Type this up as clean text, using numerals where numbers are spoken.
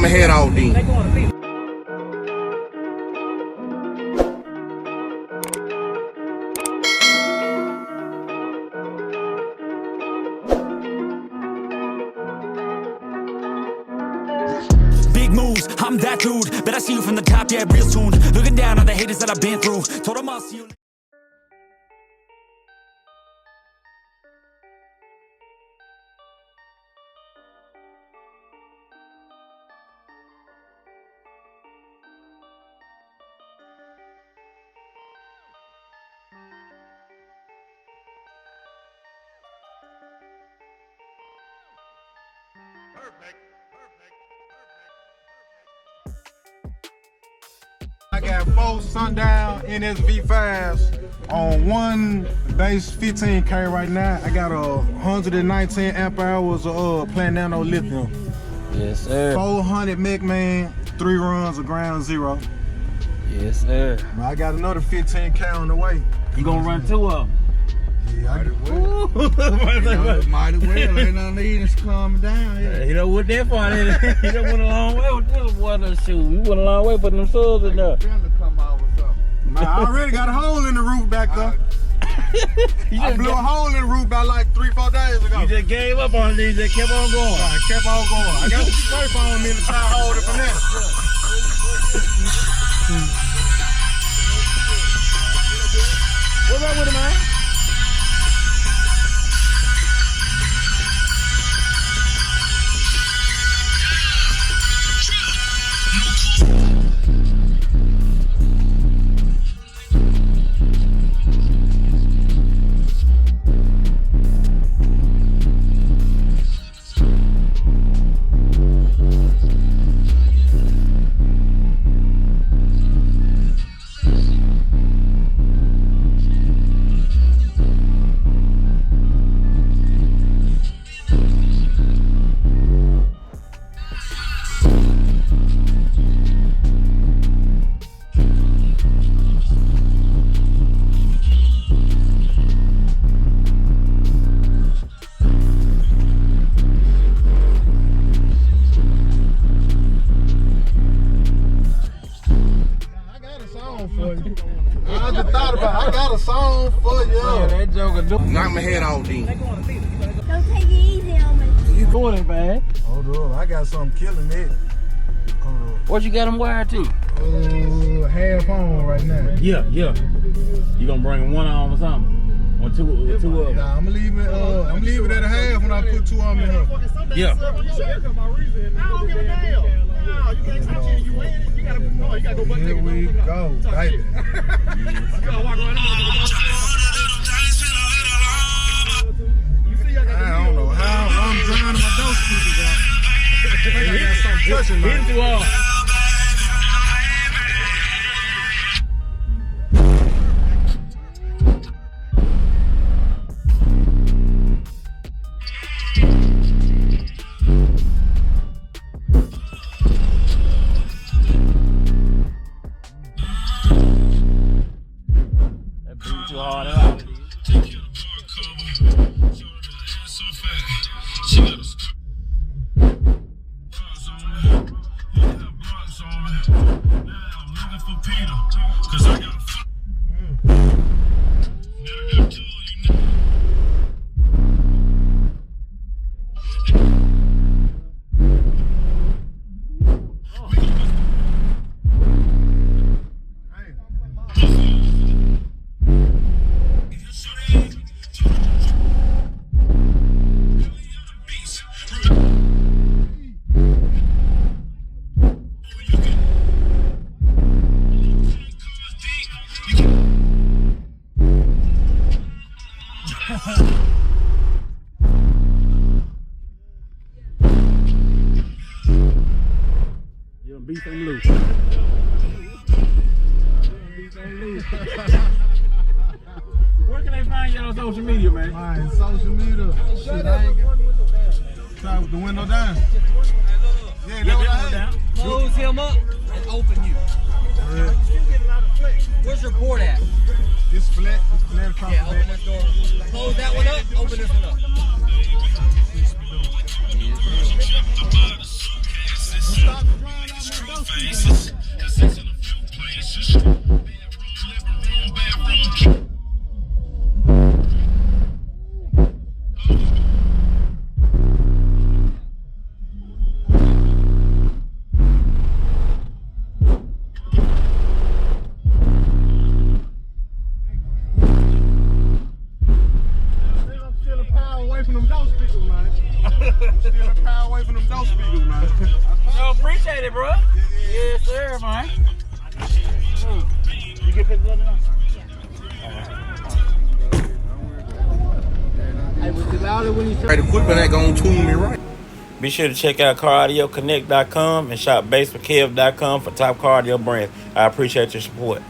Knock my head off then. Big moves, I'm that dude. Bet I see you from the top, yeah, real soon. Looking down on the haters that I've been through. Told them I'll see you. I got 4 Sundown NSV5s on one BASS15K right now. I got a 119 amp hours of plant nano lithium. Yes, sir. 400 mech man, 3 runs of ground zero. Yes, sir. I got another 15K on the way. You gonna run 2 of them? Yeah, I do. Might as well. Ain't no need to calm down. Yeah. You know what that for? You done went a long way with this one. Shoot, you went a long way putting them subs in there. Come out with something. Man, I already got a hole in the roof back there. I blew a hole in the roof about like 3-4 days ago. You just gave up on it, you just kept on going. I kept on going. I got some scrape on me to try to hold it from there. What's up with it, man? I just thought about it. I got a song for you. Yeah, that joker do. Knock my head off then. Don't take it easy on me. You doing it, man? Hold up, I got something killing it. What you got them wired to? Half on right now. Yeah. You gonna bring one on or something? Or two of them? Nah, I'm leaving it at a half when I put 2 on in here. Yeah. Here we go, baby. I don't know how I'm drowning my dope speakers out. I think I got something touching me. Hit too hard. Too hard out. You done beat them loose. Where can they find you on social media, man? Man, social media. Shit, I ain't try with the window down. Yeah, Get that down. Close him up and open you. Where's your port at? This flat across Yeah, the open back. this door. Close that one up, open this one up. Stop. speakers. No, appreciate it, bro. Yes, sir, man. You get pictures of it now? Right equipment ain't gonna tune me right. Be sure to check out CarAudioConnect.com and shop BASSWITHKEV.com for top car audio brands. I appreciate your support.